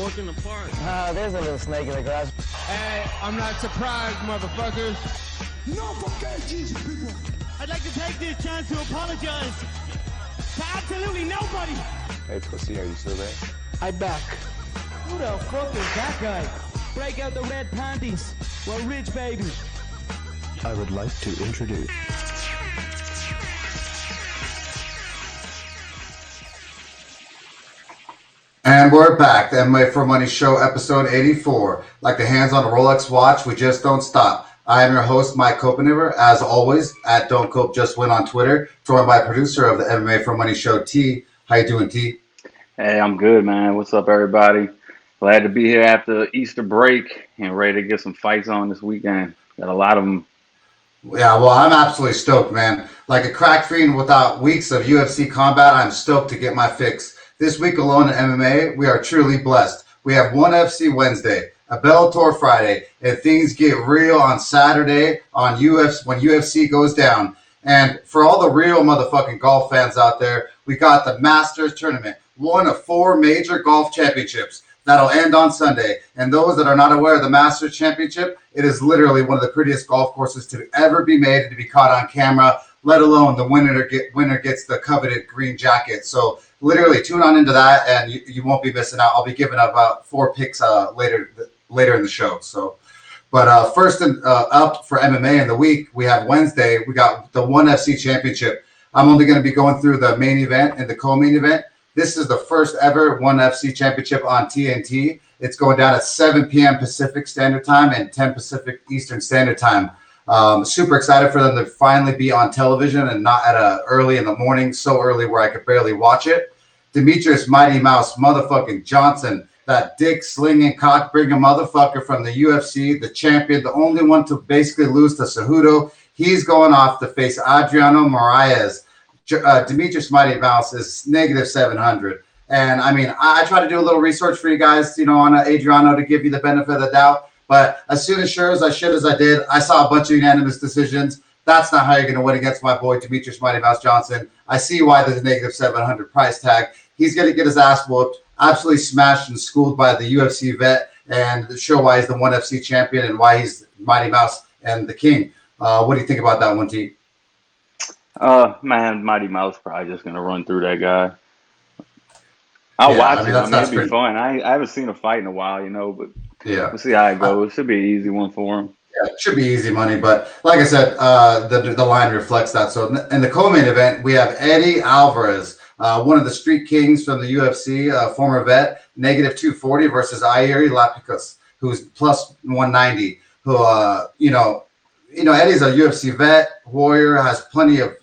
walk in the park. There's a little snake in the grass. Hey, I'm not surprised, motherfuckers. No forget Jesus, people. I'd like to take this chance to apologize to absolutely nobody. Hey, pussy, are you still there? I'm back. Who the fuck is that guy? Break out the red panties. We're rich, baby. I would like to introduce... And we're back. The MMAforMoney Show, episode 84. Like the hands on a Rolex watch, we just don't stop. I am your host, Mike Kopeniver, as always, at Don't Cope Just Win on Twitter, joined by producer of the MMAforMoney Show, T. How you doing, T? Hey, I'm good, man. What's up, everybody? Glad to be here after Easter break and ready to get some fights on this weekend. Got a lot of them. Yeah, well, I'm absolutely stoked, man. Like a crack fiend without weeks of UFC combat, I'm stoked to get my fix. This week alone in MMA, we are truly blessed. We have one FC Wednesday, a Bellator Friday, and things get real on Saturday on UFC when UFC goes down. And for all the real motherfucking golf fans out there, we got the Masters Tournament, one of 4 major golf championships that'll end on Sunday. And those that are not aware of the Masters Championship, it is literally one of the prettiest golf courses to ever be made and to be caught on camera, let alone the winner gets the coveted green jacket. So literally tune on into that, and you won't be missing out. I'll be giving about 4 picks later in the show. So, but first up for MMA in the week, we have Wednesday. We got the ONE FC Championship. I'm only going to be going through the main event and the co-main event. This is the first ever ONE FC Championship on TNT. It's going down at 7 p.m. Pacific Standard Time and 10 Pacific Eastern Standard Time. Super excited for them to finally be on television and not at early in the morning, so early where I could barely watch it. Demetrius Mighty Mouse motherfucking Johnson, that dick slinging cock bringing motherfucker from the UFC, the champion, the only one to basically lose to Cejudo. He's going off to face Adriano Moraes. Demetrius Mighty Mouse is negative 700. And I mean, I try to do a little research for you guys, on Adriano to give you the benefit of the doubt. But as soon as I did, I saw a bunch of unanimous decisions. That's not how you're going to win against my boy, Demetrius Mighty Mouse Johnson. I see why there's a negative 700 price tag. He's going to get his ass whooped, absolutely smashed and schooled by the UFC vet, and show why he's the ONE FC champion and why he's Mighty Mouse and the king. What do you think about that one, T? Man, Mighty Mouse probably just going to run through that guy. I'll watch it. It'll be fun. I haven't seen a fight in a while, but yeah, we'll see how it goes. It should be an easy one for him. Yeah, it should be easy money, but like I said, the line reflects that. So in the co-main event, we have Eddie Alvarez, one of the street kings from the UFC, former vet, negative 240 versus Azure Lapkas, who's plus 190. Who Eddie's a UFC vet, warrior, has plenty of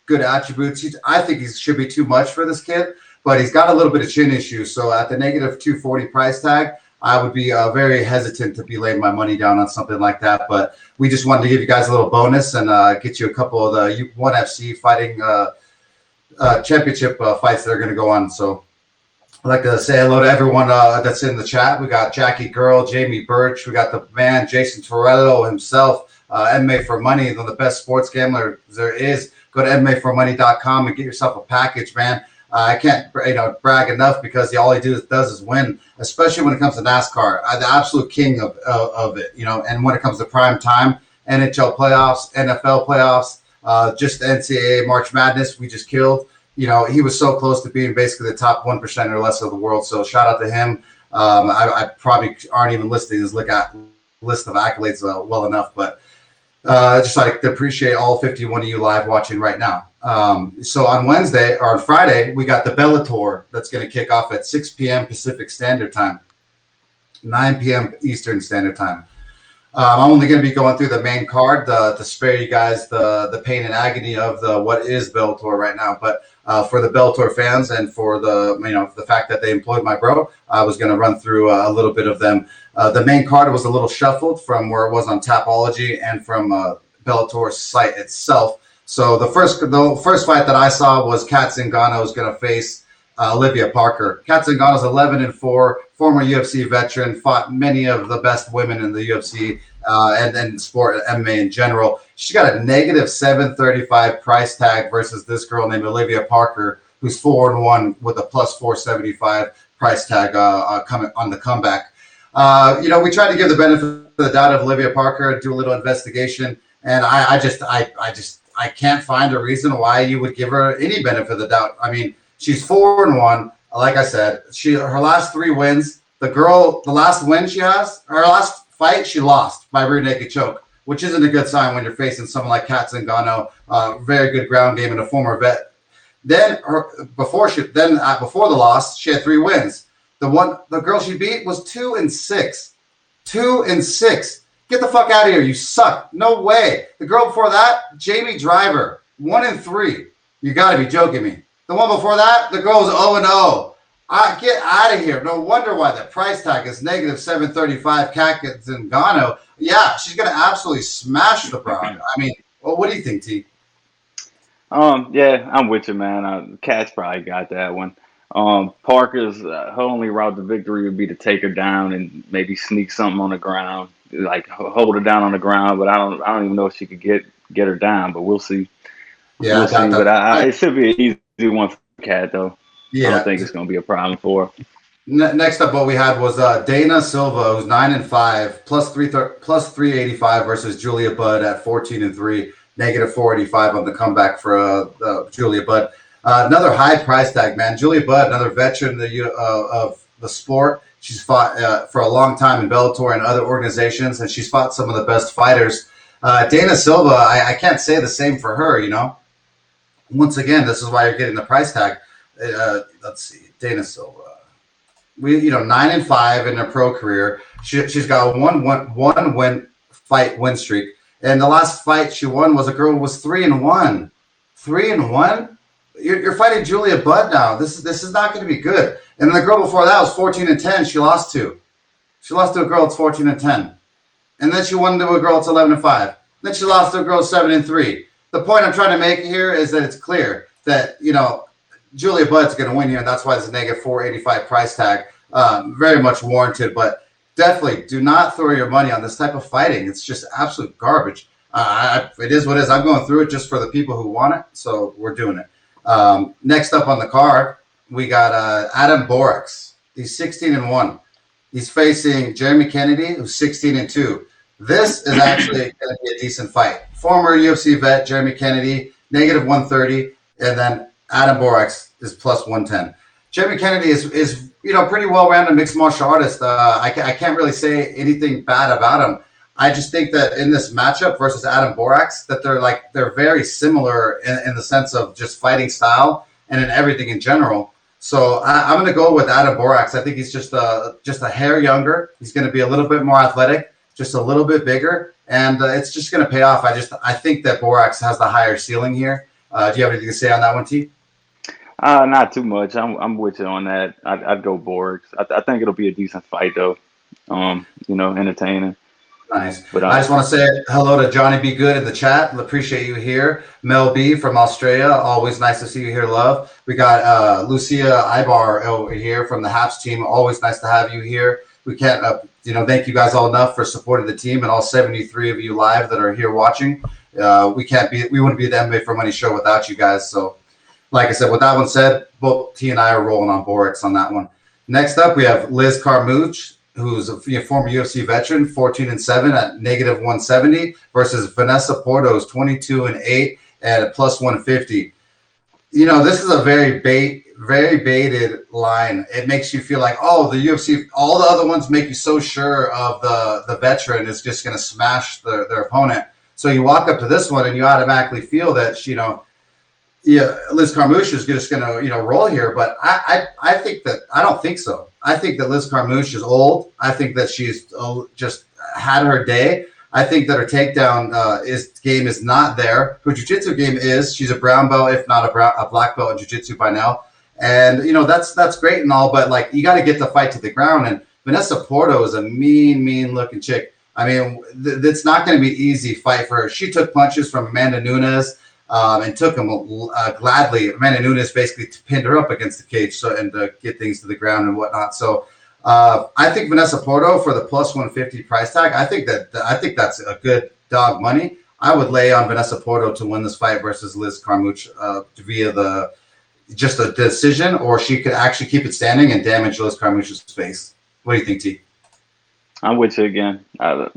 good attributes. I think he should be too much for this kid, but he's got a little bit of chin issues. So at the negative 240 price tag, I would be very hesitant to be laying my money down on something like that. But we just wanted to give you guys a little bonus and get you a couple of the ONE FC fighting championship fights that are going to go on. So I'd like to say hello to everyone that's in the chat. We got Jackie Girl, Jamie Birch. We got the man, Jason Torello himself, MMAforMoney, one of the best sports gambler there is. Go to MMAforMoney.com and get yourself a package, man. I can't brag enough because all he does is win, especially when it comes to NASCAR. The absolute king of it, and when it comes to prime time, NHL playoffs, NFL playoffs, just the NCAA March Madness we just killed. He was so close to being basically the top 1% or less of the world. So shout out to him. I probably aren't even listing his list of accolades well enough, but just like to appreciate all 51 of you live watching right now. So on Wednesday or on Friday, we got the Bellator that's going to kick off at 6 p.m. Pacific Standard Time, 9 p.m. Eastern Standard Time. I'm only going to be going through the main card to spare you guys the pain and agony of what is Bellator right now. But for the Bellator fans and for the fact that they employed my bro, I was going to run through a little bit of them. The main card was a little shuffled from where it was on Tapology and from Bellator's site itself. So the first fight that I saw was Kat Zingano is going to face Olivia Parker. Kat Zingano's 11-4, former UFC veteran, fought many of the best women in the UFC and sport MMA in general. She got a negative 735 price tag versus this girl named Olivia Parker, who's 4-1 with a plus 475. price tag coming on the comeback. We tried to give the benefit of the doubt of Olivia Parker, do a little investigation, and I can't find a reason why you would give her any benefit of the doubt. I mean, she's 4-1. Like I said, her last 3 wins. The last win she has, her last fight, she lost by rear naked choke, which isn't a good sign when you're facing someone like Kat Zingano, very good ground game and a former vet. Then before the loss, she had 3 wins. The girl she beat was 2-6. 2-6. Get the fuck out of here. You suck. No way. The girl before that, Jamie Driver, 1-3. You got to be joking me. The one before that, the girl was 0-0. Get out of here. No wonder why that price tag is negative 735. Kat Zingano. Yeah, she's going to absolutely smash the broad. I mean, what do you think, T? Yeah, I'm with you, man. Kat's probably got that one. Parker's her only route to victory would be to take her down and maybe sneak something on the ground, like hold her down on the ground. But I don't even know if she could get her down. But we'll see. Yeah, we'll see. But it should be an easy one for Kat, though. Yeah, I don't think it's going to be a problem for her. Next up, what we had was Dana Silva, who's 9-5, plus 385 versus Julia Budd at 14-3, negative 485 on the comeback for Julia Budd. Another high price tag, man. Julia Budd, another veteran of the sport. She's fought for a long time in Bellator and other organizations, and she's fought some of the best fighters. Dana Silva, I can't say the same for her, Once again, this is why you're getting the price tag. Let's see, Dana Silva. 9-5 in her pro career. She's got one win streak, and the last fight she won was a girl who was 3-1. 3-1. You're fighting Julia Budd now. This is not going to be good. And the girl before that was 14-10. She lost to. She lost to a girl that's 14-10, and then she won to a girl that's 11-5. Then she lost to a girl 7-3. The point I'm trying to make here is that it's clear that Julia Budd's going to win here, and that's why it's a negative 485 price tag. Very much warranted, but definitely do not throw your money on this type of fighting. It's just absolute garbage. It is what it is. I'm going through it just for the people who want it, so we're doing it. Next up on the card, we got Adam Borax. He's 16-1. He's facing Jeremy Kennedy, who's 16-2. This is actually going to be a decent fight. Former UFC vet Jeremy Kennedy, negative 130, and then Adam Borax is plus 110. Jeremy Kennedy is pretty well-rounded mixed martial artist. I can't really say anything bad about him. I just think that in this matchup versus Adam Borax, that they're very similar in the sense of just fighting style and in everything in general. So I'm going to go with Adam Borax. I think he's just a hair younger. He's going to be a little bit more athletic, just a little bit bigger, and it's just going to pay off. I think that Borax has the higher ceiling here. Do you have anything to say on that one, T? Not too much. I'm with you on that. I'd go Borax. I think it'll be a decent fight, though. Entertaining. Nice. But I just want to say hello to Johnny B. Good in the chat. Appreciate you here. Mel B. from Australia. Always nice to see you here, love. We got Lucia Ibar over here from the Haps team. Always nice to have you here. We can't, thank you guys all enough for supporting the team and all 73 of you live that are here watching. We wouldn't be the MMAforMoney show without you guys. So, like I said, with that one said, both T and I are rolling on Borax on that one. Next up, we have Liz Carmouche, who's a former UFC veteran, 14-7 at negative 170, versus Vanessa Porto's 22-8 at a plus 150. This is a very baited line. It makes you feel like, the UFC, all the other ones make you so sure of the veteran is just going to smash their opponent. So you walk up to this one and you automatically feel that, Liz Carmouche is just going to, roll here. But I don't think so. I think that Liz Carmouche is old. I think that she's just had her day. I think that her takedown game is not there. Her jiu-jitsu game is. She's a brown belt, if not a black belt in jiu-jitsu by now. And, that's great and all, but, you got to get the fight to the ground. And Vanessa Porto is a mean-looking chick. I mean, it's not going to be an easy fight for her. She took punches from Amanda Nunes and took them gladly. Amanda Nunes basically pinned her up against the cage and to get things to the ground and whatnot. So I think Vanessa Porto for the plus 150 price tag, I think that's a good dog money. I would lay on Vanessa Porto to win this fight versus Liz Carmouche via the just a decision, or she could actually keep it standing and damage Liz Carmouche's face. What do you think, T? I'm with you again. I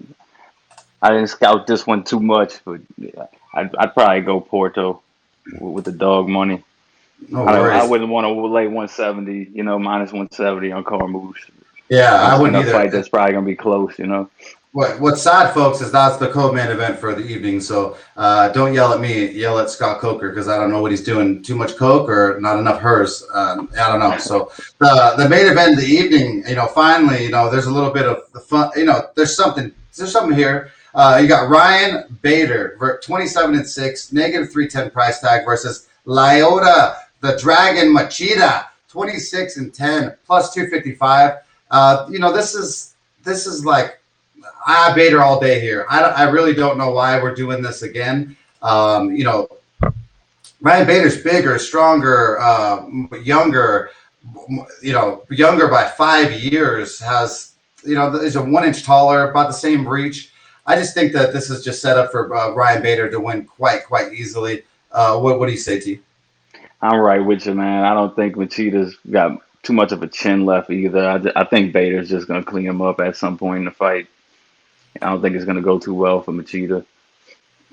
didn't scout this one too much, but I'd probably go Porto with the dog money. No worries. I wouldn't want to lay 170, minus 170 on Carmouche. Yeah, I wouldn't either. Fight that's probably gonna be close, What's sad, folks, is that's the co-main event for the evening. So don't yell at me, yell at Scott Coker, because I don't know what he's doing. Too much coke or not enough hers? I don't know. So the main event of the evening, finally, there's a little bit of the fun. There's something here. You got Ryan Bader, 27-6, negative 310 price tag versus Lyoto, the Dragon Machida, 26-10, plus 255. This is like. I Bader all day here. I really don't know why we're doing this again. Ryan Bader's bigger, stronger, younger. Younger by 5 years. Is a 1 inch taller, about the same reach. I just think that this is just set up for Ryan Bader to win quite easily. What do you say, T? I'm right with you, man. I don't think Machida's got too much of a chin left either. I think Bader's just going to clean him up at some point in the fight. I don't think it's going to go too well for Machida.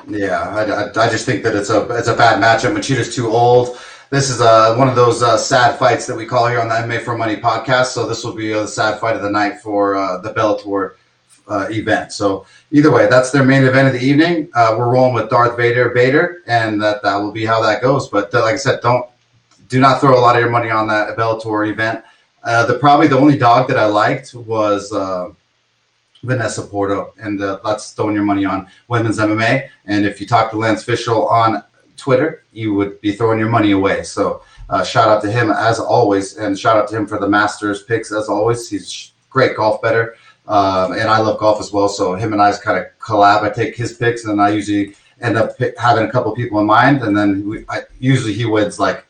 Yeah, I just think that it's a bad matchup. Machida's too old. This is one of those sad fights that we call here on the MMA for Money podcast. So this will be the sad fight of the night for the Bellator event. So either way, that's their main event of the evening. We're rolling with Darth Bader, and that will be how that goes. But like I said, do not throw a lot of your money on that Bellator event. Probably the only dog that I liked was Vanessa Porto, and that's throwing your money on women's MMA. And if you talk to Lance Fishel on Twitter, you would be throwing your money away. So shout out to him as always, and shout out to him for the Masters picks as always. He's a great golf bettor, and I love golf as well. So him and I kind of collab. I take his picks, and then I usually end up having a couple people in mind, and then usually he wins like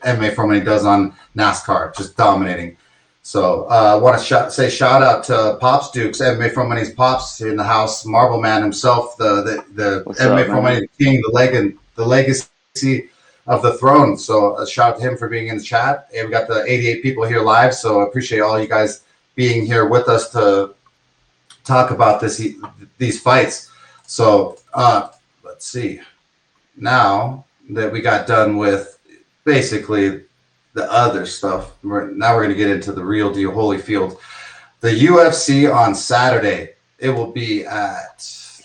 MMAforMoney does on NASCAR, just dominating. So I want to say shout out to Pops Dukes, MMAforMoney's Pops in the house, Marble Man himself, the MMAforMoney king, the legacy of the throne. So shout out to him for being in the chat. And we got the 88 people here live, so I appreciate all you guys being here with us to talk about these fights. So let's see. Now that we got done with basically the other stuff, now we're going to get into the real deal, Holyfield. The UFC on Saturday, it will be at,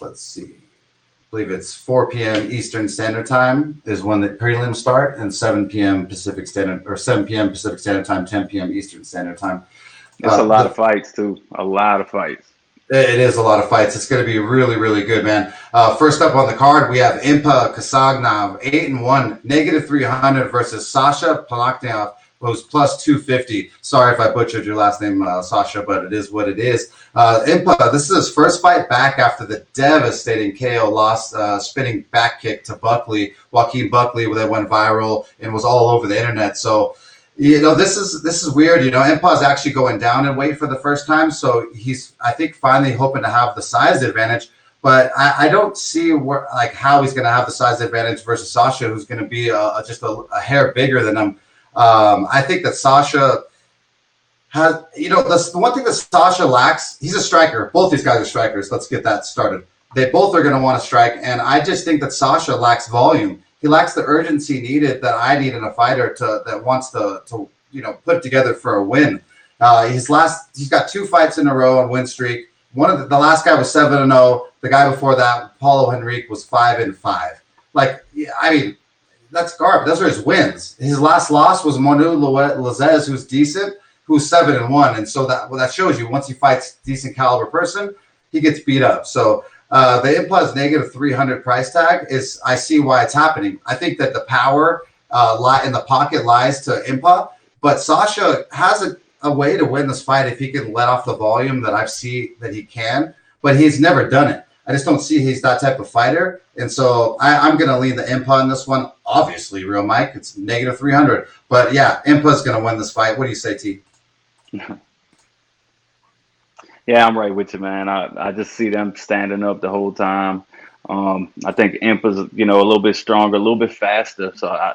let's see, I believe it's 4 p.m. Eastern Standard Time is when the prelims start, and 7 p.m. Pacific Standard, or 7 p.m. Pacific Standard Time, 10 p.m. Eastern Standard Time. That's a lot of fights, too. A lot of fights. It is a lot of fights. It's going to be really, really good, man. First up on the card, we have Imba Kasanganov, 8-1, negative 300 versus Sasha Palaknev, who's plus 250. Sorry if I butchered your last name, Sasha, but it is what it is. Imba, this is his first fight back after the devastating KO loss, spinning back kick to Joaquin Buckley, that went viral and was all over the internet. So, this is weird. Impa's actually going down in weight for the first time, so he's, I think, finally hoping to have the size advantage. But I don't see how he's going to have the size advantage versus Sasha, who's going to be just a hair bigger than him. I think that Sasha has, the one thing that Sasha lacks, he's a striker. Both these guys are strikers. Let's get that started. They both are going to want to strike, and I just think that Sasha lacks volume. He lacks the urgency needed that I need in a fighter that wants to put it together for a win. He's got 2 fights in a row on win streak. One of the last guy was 7-0. The guy before that, Paulo Henrique, was 5-5. That's garbage. Those are his wins. His last loss was Manu Lazez, who's decent, who's 7-1. And so that shows you once he fights decent caliber person, he gets beat up. So the Impa's negative 300 price tag is, I see why it's happening. I think that the power in the pocket lies to Impa, but Sasha has a way to win this fight if he can let off the volume that I see that he can, but he's never done it. I just don't see he's that type of fighter. And so I'm going to lean the Impa in this one. Obviously, real Mike, it's negative 300. But yeah, Impa's going to win this fight. What do you say, T? Yeah, I'm right with you, man. I just see them standing up the whole time. I think Impa's, a little bit stronger, a little bit faster. So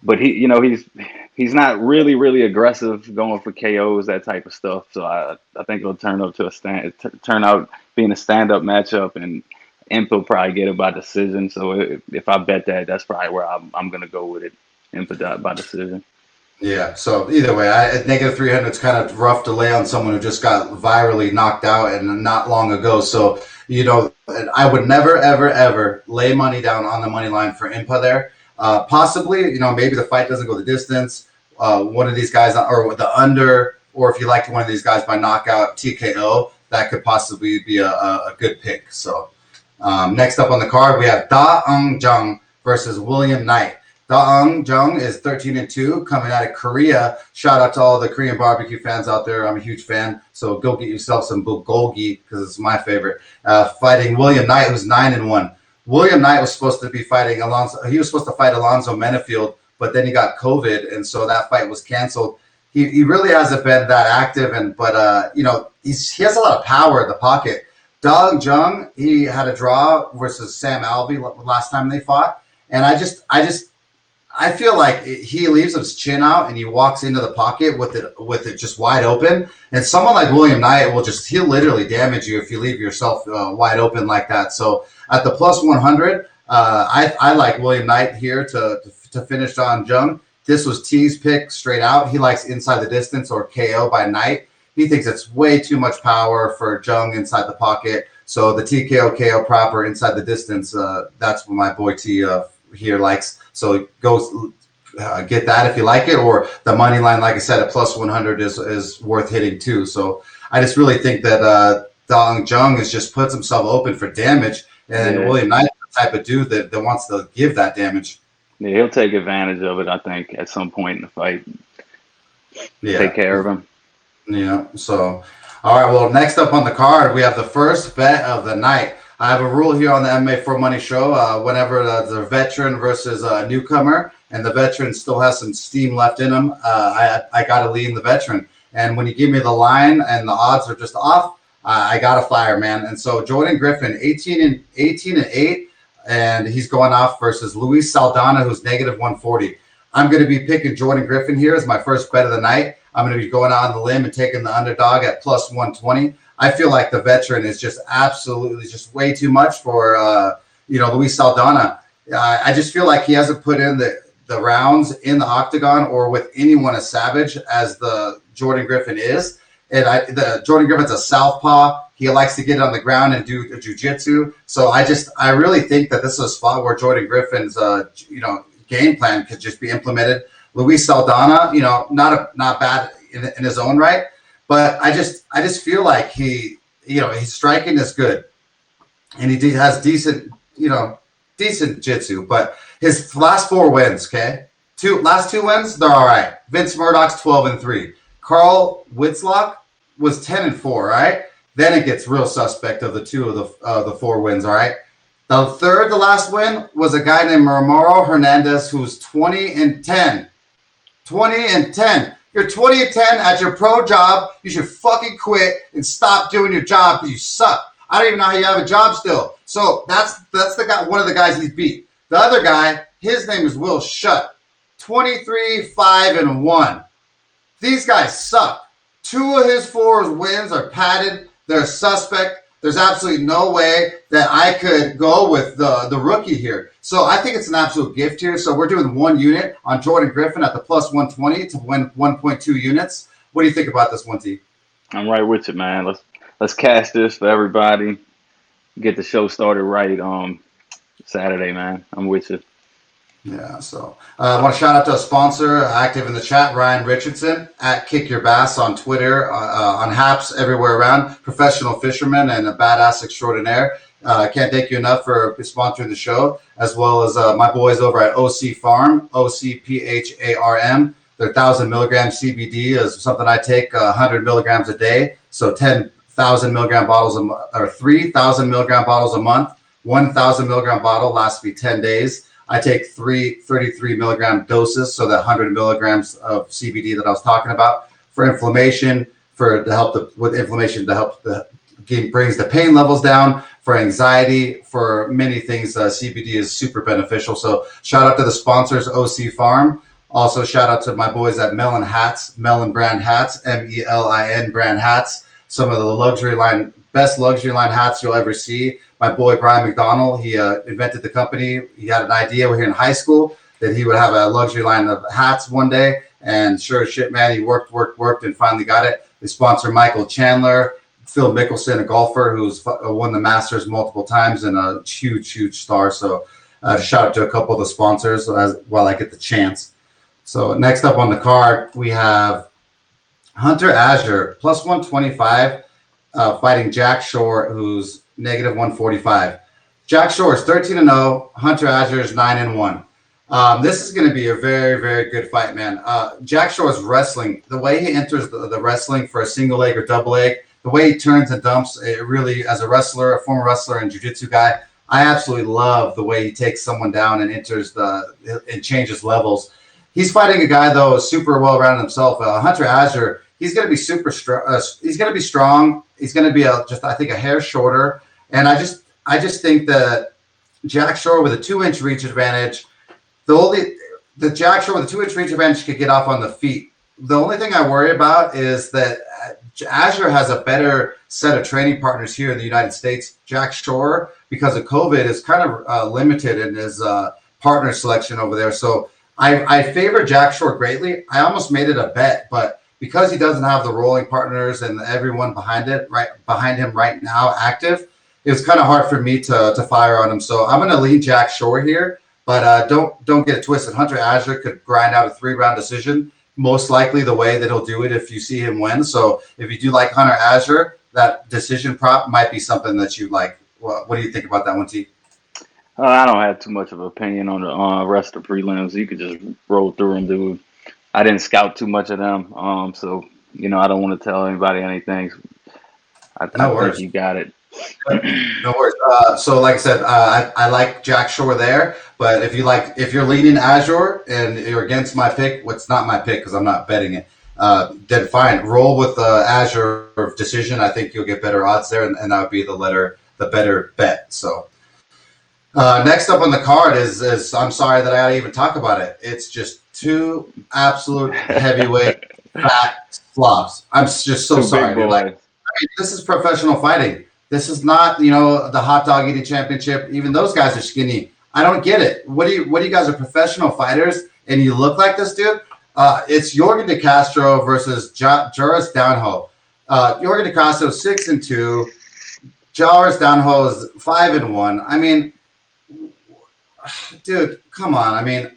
but he's not really aggressive going for KOs, that type of stuff. So I think it'll turn out being a stand-up matchup, and Impa will probably get it by decision. So if I bet that, that's probably where I'm gonna go with it. Impa by decision. Yeah, so either way, at negative 300, it's kind of rough to lay on someone who just got virally knocked out and not long ago. So, I would never, ever, ever lay money down on the money line for Impa there. Possibly, maybe the fight doesn't go the distance. One of these guys, or the under, or if you like one of these guys by knockout, TKO, that could possibly be a good pick. So, next up on the card, we have Da Eung Jung versus William Knight. Da Eung Jung is 13-2, coming out of Korea. Shout out to all the Korean barbecue fans out there. I'm a huge fan, so go get yourself some bulgogi because it's my favorite. Fighting William Knight, who's 9-1. William Knight was supposed to be fighting Alonso. He was supposed to fight Alonso Menefield, but then he got COVID, and so that fight was canceled. He really hasn't been that active, but he has a lot of power in the pocket. Da Eung Jung, he had a draw versus Sam Alvey last time they fought, and I feel like he leaves his chin out and he walks into the pocket with it just wide open. And someone like William Knight he'll literally damage you if you leave yourself wide open like that. So at the plus 100, I like William Knight here to finish on Jung. This was T's pick straight out. He likes inside the distance or KO by Knight. He thinks it's way too much power for Jung inside the pocket. So the TKO KO proper inside the distance, that's what my boy T here likes. So go get that if you like it, or the money line, like I said, at plus 100 is worth hitting too. So I just really think that Da Eung Jung just puts himself open for damage, and William Knight is the type of dude that wants to give that damage. Yeah, he'll take advantage of it, I think, at some point in the fight. Yeah. Take care of him. Yeah. So, all right. Well, next up on the card, we have the first bet of the night. I have a rule here on the MMAforMoney show. Whenever the veteran versus a newcomer, and the veteran still has some steam left in him, I got to lean the veteran. And when you give me the line and the odds are just off, I got to fire, man. And so Jordan Griffin, 18-8, and he's going off versus Luis Saldana, who's negative 140. I'm going to be picking Jordan Griffin here as my first bet of the night. I'm going to be going out on the limb and taking the underdog at plus 120. I feel like the veteran is just absolutely just way too much for, Luis Saldana. I just feel like he hasn't put in the rounds in the octagon or with anyone as savage as the Jordan Griffin is. And Jordan Griffin's a southpaw. He likes to get on the ground and do jiu-jitsu. So I really think that this is a spot where Jordan Griffin's, game plan could just be implemented. Luis Saldana, not bad in his own right. But I just feel like his striking is good, and he has decent jitsu. But his last 4 wins, last 2 wins, they're all right. Vince Murdoch's 12-3. Carl Witzlock was 10-4. Right, then it gets real suspect of the 2 of the 4 wins. All right, the third to last win was a guy named Romero Hernandez, who's 20-10. 20-10. You're 20-10 at your pro job. You should fucking quit and stop doing your job because you suck. I don't even know how you have a job still. So that's the guy. One of the guys he's beat. The other guy, his name is Will Shutt. 23-5-1. These guys suck. 2 of his 4 wins are padded. They're suspect. There's absolutely no way that I could go with the rookie here. So I think it's an absolute gift here. So we're doing 1 unit on Jordan Griffin at the plus 120 to win 1.2 units. What do you think about this one, T? I'm right with you, man. Let's cash this for everybody. Get the show started right Saturday, man. I'm with you. Yeah, so I want to shout out to a sponsor active in the chat, Ryan Richardson, at Kick Your Bass on Twitter, on Haps, everywhere around, professional fisherman and a badass extraordinaire. I can't thank you enough for sponsoring the show, as well as my boys over at OC Farm, OCPHARM. Their 1,000 milligram CBD is something I take 100 milligrams a day, so 10,000 milligram bottles or 3,000 milligram bottles a month. 1,000 milligram bottle lasts me 10 days. I take 3 33 milligram doses, so that 100 milligrams of CBD that I was talking about for inflammation, brings the pain levels down, for anxiety, for many things. CBD is super beneficial. So shout out to the sponsors, OC Farm. Also, shout out to my boys at Melon Hats, Melon Brand Hats, MELIN Brand Hats. Some of the best luxury line hats you'll ever see. My boy Brian McDonald, he invented the company. He had an idea when he was in high school that he would have a luxury line of hats one day. And sure as shit, man, he worked, and finally got it. They sponsor Michael Chandler, Phil Mickelson, a golfer who's won the Masters multiple times and a huge star. So shout out to a couple of the sponsors while I get the chance. So next up on the card, we have Hunter Azure, plus 125, fighting Jack Shore, who's negative 145. Jack Shore is 13-0. Hunter Azure is 9-1. This is going to be a very, very good fight, man. Jack Shore's wrestling, the way he enters the wrestling for a single leg or double leg, the way he turns and dumps, it really, as a wrestler, a former wrestler and jiu-jitsu guy, I absolutely love the way he takes someone down and enters and changes levels. He's fighting a guy, though, super well-rounded himself. Hunter Azure, he's going to be super strong. He's going to be strong. He's going to be I think a hair shorter. And I just think that Jack Shore with a 2-inch reach advantage, the Jack Shore with a 2-inch reach advantage could get off on the feet. The only thing I worry about is that Azure has a better set of training partners here in the United States. Jack Shore, because of COVID, is kind of limited in his partner selection over there. So I favor Jack Shore greatly. I almost made it a bet, but because he doesn't have the rolling partners and everyone behind him right now active, it was kind of hard for me to fire on him. So I'm going to lean Jack Shore here, but don't get it twisted. Hunter Azure could grind out a 3-round decision, most likely the way that he'll do it if you see him win. So if you do like Hunter Azure, that decision prop might be something that you like. What do you think about that one, T? I don't have too much of an opinion on the rest of the prelims. You could just roll through and do. I didn't scout too much of them, so I don't want to tell anybody anything. I think you got it. No worries. So, like I said, I like Jack Shore there, but if you're leaning Azure and you're against my pick, what's not my pick because I'm not betting it, then fine. Roll with the Azure decision. I think you'll get better odds there, and that would be the better bet. So. Next up on the card is I'm sorry that I gotta even talk about it. It's just two absolute heavyweight fat flops. I'm just so sorry. This is professional fighting. This is not the hot dog eating championship. Even those guys are skinny. I don't get it. What do you guys are professional fighters and you look like this dude? It's Jorge De Castro versus Joris Downho. Jorge De Castro 6-2. Joris Downho is 5-1. I mean. Dude, come on. I mean,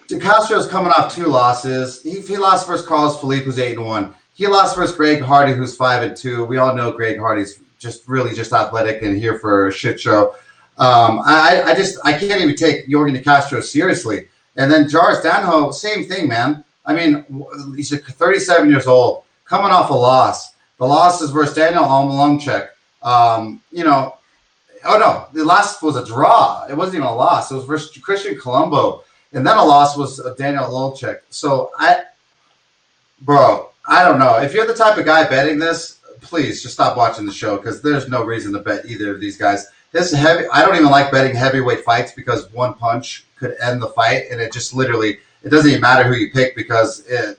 De Castro's coming off 2 losses. He lost versus Carlos Felipe, who's 8-1. He lost versus Greg Hardy, who's 5-2. We all know Greg Hardy's just athletic and here for a shit show. I can't even take Jorge De Castro seriously. And then Joris Downho, same thing, man. I mean, he's 37 years old, coming off a loss. The loss is versus Daniel Almalumchek. Oh, no, the last was a draw. It wasn't even a loss. It was versus Christian Colombo. And then a loss was Daniel Olchek. So, I don't know. If you're the type of guy betting this, please just stop watching the show because there's no reason to bet either of these guys. I don't even like betting heavyweight fights because one punch could end the fight. And it just literally, it doesn't even matter who you pick because it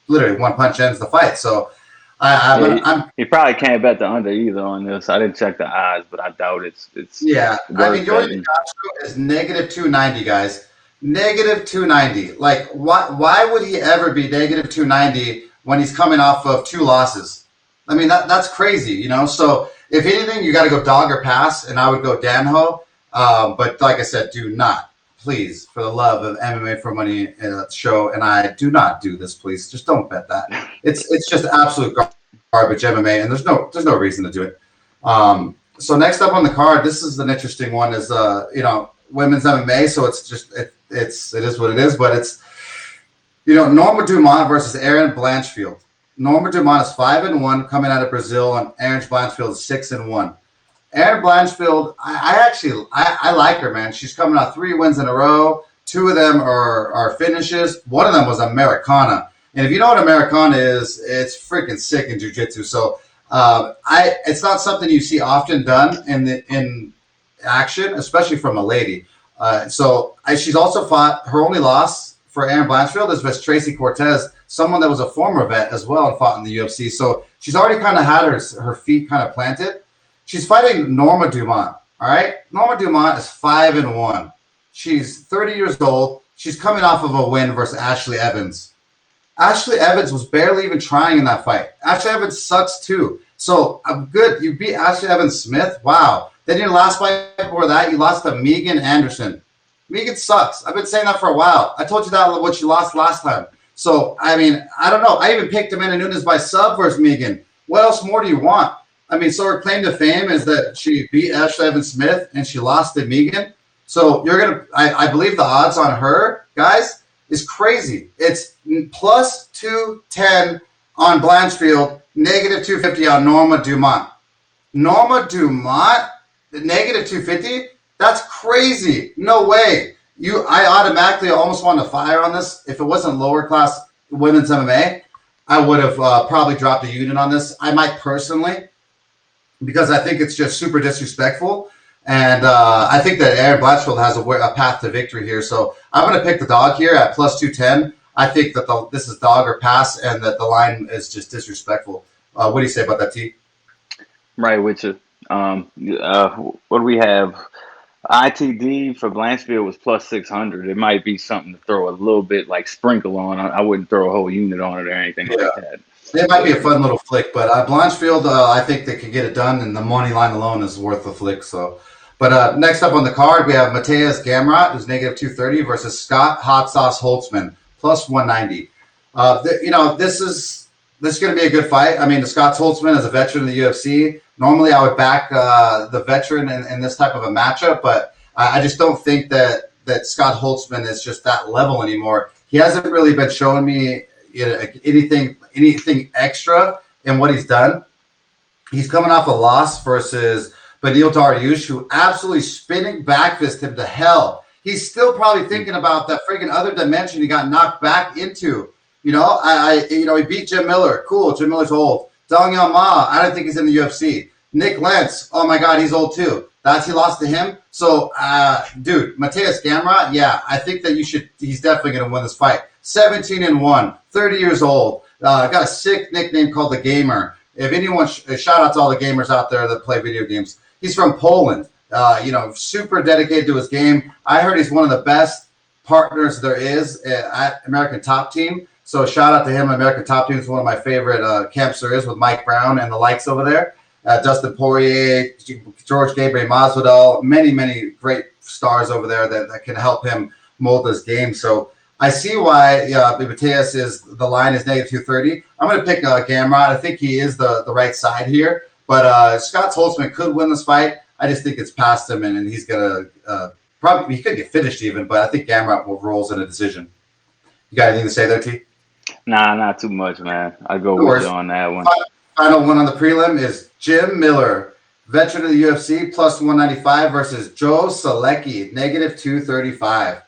literally one punch ends the fight. So, you probably can't bet the under either on this. I didn't check the odds, but I doubt it's. Yeah, I mean, Jorge Castro is negative 290, guys. Negative 290. Like, why would he ever be negative 290 when he's coming off of 2 losses? I mean, that's crazy, So, if anything, you got to go dog or pass, and I would go Danho. But like I said, do not. Please, for the love of MMAforMoney show, and I do not do this, please. Just don't bet that. It's just absolute garbage MMA, and there's no reason to do it. So next up on the card, this is an interesting one. Is women's MMA, so it's just it is what it is. But it's Norma Dumont versus Erin Blanchfield. Norma Dumont is 5-1 coming out of Brazil, and Erin Blanchfield is 6-1. Erin Blanchfield, I like her, man. She's coming out 3 wins in a row. 2 of them are finishes. One of them was Americana. And if you know what Americana is, it's freaking sick in jiu-jitsu. So it's not something you see often done in action, especially from a lady. She's also fought her only loss for Erin Blanchard is versus Tracy Cortez, someone that was a former vet as well and fought in the UFC. So she's already kind of had her feet kind of planted. She's fighting Norma Dumont. All right, Norma Dumont is 5-1. She's 30 years old. She's coming off of a win versus Ashley Evans. Ashley Evans was barely even trying in that fight. Ashley Evans sucks too. So I'm good. You beat Ashley Evans Smith. Wow. Then your last fight before that, you lost to Megan Anderson. Megan sucks. I've been saying that for a while. I told you that what she lost last time. So, I mean, I don't know. I even picked Amanda Nunes by sub versus Megan. What else more do you want? I mean, so her claim to fame is that she beat Ashley Evans Smith and she lost to Megan. So you're going to – I believe the odds on her, guys, is crazy. It's plus 210 on Blanchfield, negative 250 on Norma Dumont. Norma Dumont, negative 250? That's crazy. No way. I automatically almost want to fire on this. If it wasn't lower class women's MMA, I would have probably dropped a unit on this. I might personally, because I think it's just super disrespectful. And I think that Erin Blanchfield has a path to victory here. So I'm going to pick the dog here at plus 210. I think that this is dog or pass and that the line is just disrespectful. What do you say about that, T? Right with you. What do we have? ITD for Blanchfield was plus 600. It might be something to throw a little bit like sprinkle on. I wouldn't throw a whole unit on it or anything like that. It might be a fun little flick, but Blanchfield, I think they could get it done, and the money line alone is worth the flick. So, but next up on the card, we have Matias Gamra, who's negative 230, versus Scott Hot Sauce Holtzman, plus 190. This is going to be a good fight. I mean, Scott Holtzman is a veteran in the UFC. Normally, I would back the veteran in this type of a matchup, but I just don't think that Scott Holtzman is just that level anymore. He hasn't really been showing me anything extra in what he's done. He's coming off a loss versus Beneil Dariush, who absolutely spinning back fist him to hell. He's still probably thinking about that freaking other dimension he got knocked back into. He beat Jim Miller. Cool, Jim Miller's old. Dong Yao Ma, I don't think he's in the UFC. Nick Lentz, oh my God, he's old too. He lost to him. So, dude, Matias Gamra, yeah, I think that he's definitely going to win this fight. 17-1, 30 years old. Got a sick nickname called the Gamer. If anyone, shout out to all the gamers out there that play video games. He's from Poland. Super dedicated to his game. I heard he's one of the best partners there is at American Top Team. So shout out to him. American Top Team is one of my favorite camps there is with Mike Brown and the likes over there. Dustin Poirier, George Gabriel Masvidal, many great stars over there that can help him mold his game. So I see why Matias the line is negative 230. I'm going to pick Gamrot. I think he is the right side here. But Scott Holtzman could win this fight. I just think it's past him, and he's going to probably – he could get finished even, but I think Gamrot rolls in a decision. You got anything to say there, T? Nah, not too much, man. I go with you on that one. Final one on the prelim is Jim Miller, veteran of the UFC, plus 195 versus Joe Solecki, negative 235.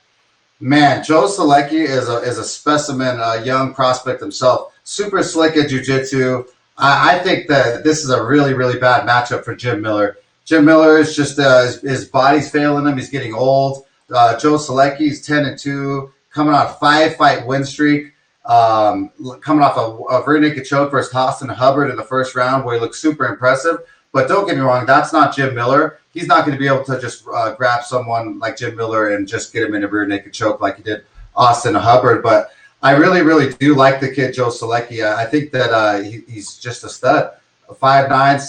Man, Joe Solecki is a specimen, a young prospect himself. Super slick at jiu-jitsu. I think that this is a really, really bad matchup for Jim Miller. Jim Miller is just his body's failing him. He's getting old. Joe Solecki is 10-2, coming on a 5-fight win streak. Coming off a rear naked choke versus Austin Hubbard in the first round where he looked super impressive. But don't get me wrong, that's not Jim Miller. He's not going to be able to just grab someone like Jim Miller and just get him in a rear naked choke like he did Austin Hubbard. But I really, really do like the kid, Joe Solecki. I think that he's just a stud. 5'9",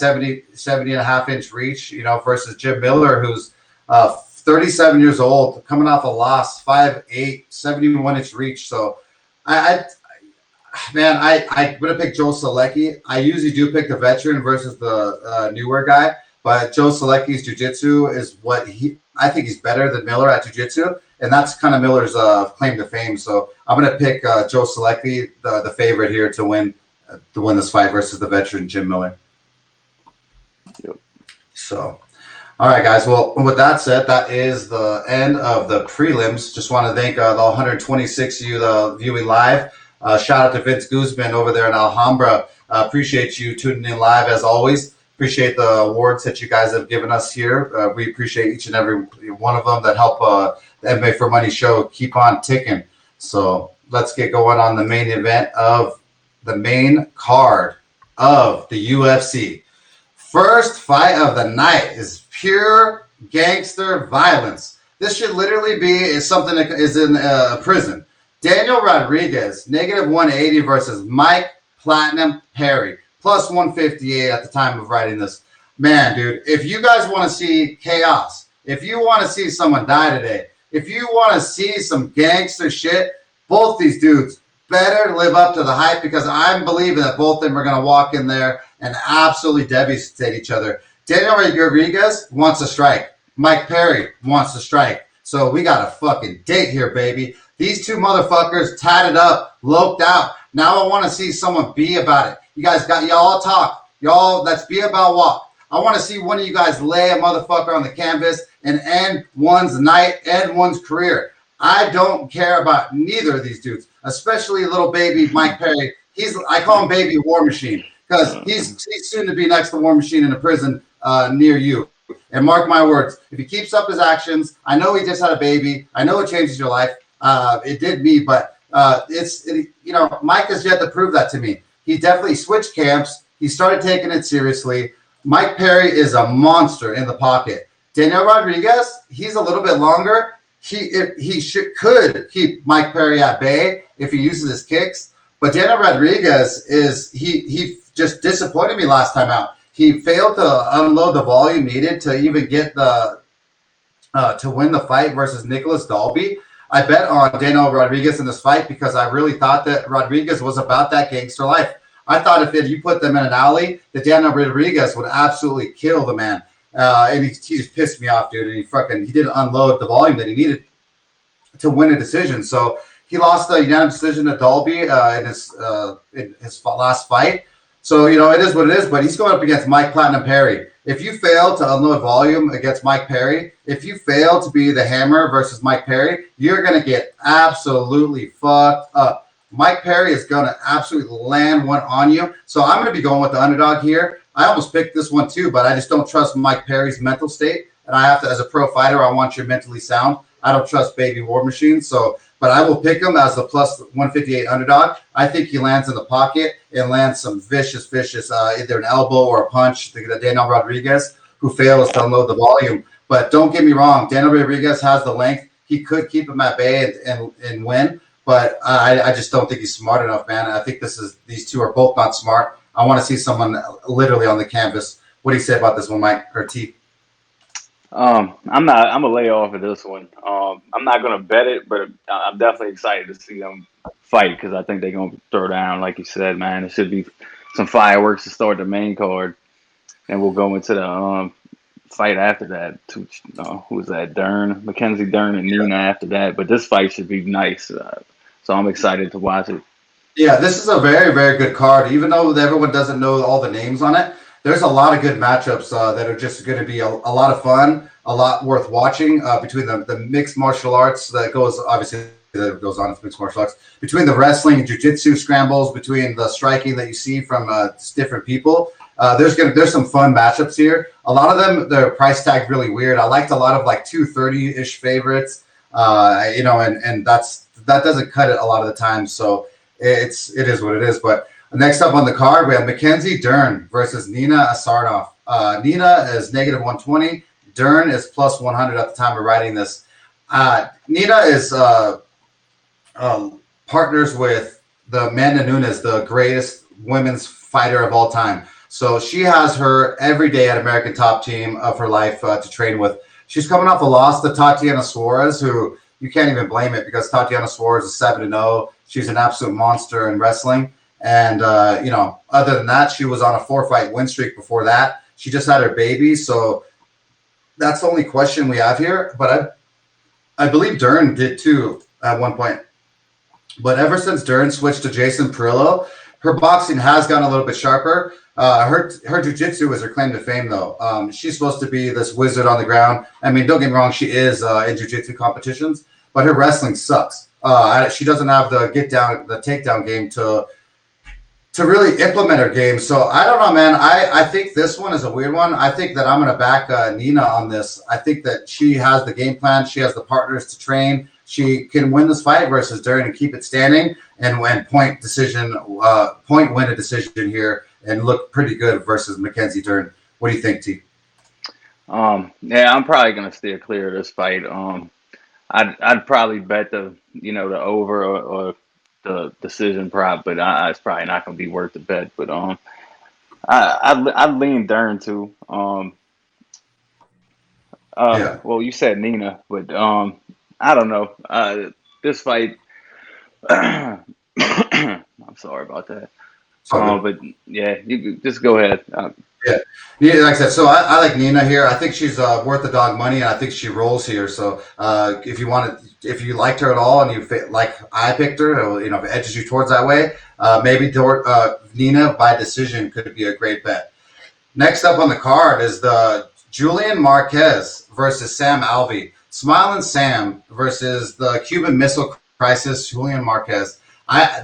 70 and a half inch reach, versus Jim Miller, who's 37 years old, coming off a loss, 5'8", 71 inch reach. So I'm going to pick Joe Solecki. I usually do pick the veteran versus the newer guy, but Joe Solecki's jiu-jitsu is I think he's better than Miller at jiu-jitsu, and that's kind of Miller's claim to fame. So I'm going to pick Joe Solecki, the favorite here to win this fight versus the veteran Jim Miller. Yep. So, all right, guys. Well, with that said, that is the end of the prelims. Just want to thank the 126 of you viewing live. Shout out to Vince Guzman over there in Alhambra. Appreciate you tuning in live as always. Appreciate the awards that you guys have given us here. We appreciate each and every one of them that help the MMA for Money show keep on ticking. So let's get going on the main event of the main card of the UFC. First fight of the night is pure gangster violence. This should literally be something that is in a prison. Daniel Rodriguez, negative 180 versus Mike Platinum Perry, plus 158 at the time of writing this. Man, dude, if you guys want to see chaos, if you want to see someone die today, if you want to see some gangster shit, both these dudes better live up to the hype, because I'm believing that both of them are going to walk in there and absolutely devastate each other. Daniel Rodriguez wants to strike. Mike Perry wants to strike. So we got a fucking date here, baby. These two motherfuckers tatted up, loped out. Now I want to see someone be about it. You guys got y'all talk. Y'all, let's be about walk. I want to see one of you guys lay a motherfucker on the canvas and end one's night, end one's career. I don't care about neither of these dudes, especially little baby Mike Perry. I call him Baby War Machine, because he's soon to be next to War Machine in a prison near you. And mark my words, if he keeps up his actions, I know he just had a baby. I know it changes your life. It did me, but Mike has yet to prove that to me. He definitely switched camps. He started taking it seriously. Mike Perry is a monster in the pocket. Daniel Rodriguez, he's a little bit longer. He could keep Mike Perry at bay if he uses his kicks. But Daniel Rodriguez he just disappointed me last time out. He failed to unload the volume needed to even get to win the fight versus Nicholas Dalby. I bet on Daniel Rodriguez in this fight because I really thought that Rodriguez was about that gangster life. I thought if you put them in an alley, that Daniel Rodriguez would absolutely kill the man. And he just pissed me off, dude. And he didn't unload the volume that he needed to win a decision. So he lost the unanimous decision to Dalby in his last fight. So, it is what it is, but he's going up against Mike Platinum Perry. If you fail to unload volume against Mike Perry, if you fail to be the hammer versus Mike Perry, you're going to get absolutely fucked up. Mike Perry is going to absolutely land one on you. So I'm going to be going with the underdog here. I almost picked this one too, but I just don't trust Mike Perry's mental state. And I have to, as a pro fighter, I want you mentally sound. I don't trust Baby War Machine. But I will pick him as the plus 158 underdog. I think he lands in the pocket and lands some vicious, either an elbow or a punch to Daniel Rodriguez, who fails to unload the volume. But don't get me wrong, Daniel Rodriguez has the length. He could keep him at bay and win. But I just don't think he's smart enough, man. I think these two are both not smart. I want to see someone literally on the canvas. What do you say about this one, Mike or T? I'm gonna lay off of this one. I'm not gonna bet it, but I'm definitely excited to see them fight because I think they're gonna throw down, like you said, man. It should be some fireworks to start the main card, and we'll go into the fight after that. Who was that? Dern, Mackenzie, Dern, and Nina after that. But this fight should be nice, so I'm excited to watch it. Yeah, this is a very, very good card. Even though everyone doesn't know all the names on it, there's a lot of good matchups that are just going to be a lot of fun, a lot worth watching between the mixed martial arts that goes on with mixed martial arts, between the wrestling and jiu-jitsu scrambles, between the striking that you see from different people. There's some fun matchups here. A lot of them, their price tag really weird. I liked a lot of like 230-ish favorites, and that doesn't cut it a lot of the time. So it is what it is. But next up on the card, we have Mackenzie Dern versus Nina Asarnoff. Nina is negative 120. Dern is plus 100 at the time of writing this. Nina is partners with the Amanda Nunes, the greatest women's fighter of all time. So she has her every day at American Top Team of her life to train with. She's coming off a loss to Tatiana Suarez, who you can't even blame it because Tatiana Suarez is 7-0. She's an absolute monster in wrestling. And, other than that, she was on a 4-fight win streak before that. She just had her baby. So that's the only question we have here. But I believe Dern did too at one point. But ever since Dern switched to Jason Perillo, her boxing has gotten a little bit sharper. Her jiu-jitsu is her claim to fame, though. She's supposed to be this wizard on the ground. I mean, don't get me wrong, she is in jiu-jitsu competitions, but her wrestling sucks. She doesn't have the takedown game to really implement her game. So I don't know, man. I think this one is a weird one. I think that I'm going to back Nina on this. I think that she has the game plan. She has the partners to train. she can win this fight versus Dern and keep it standing and point win a decision here and look pretty good versus Mackenzie Dern. What do you think, T? Yeah, I'm probably gonna steer clear of this fight. I'd probably bet the over or the decision prop, but it's probably not gonna be worth the bet. But I'd lean Dern too. Yeah. Well, you said Nina, but I don't know. This fight, I'm sorry about that. But yeah, you just go ahead. Yeah, like I said, so I like Nina here. I think she's worth the dog money, and I think she rolls here. So if you liked her at all, and I picked her, or, if it edges you towards that way, maybe Nina by decision could be a great bet. Next up on the card is the Julian Marquez versus Sam Alvey. Smiling Sam versus the Cuban Missile Crisis, Julian Marquez.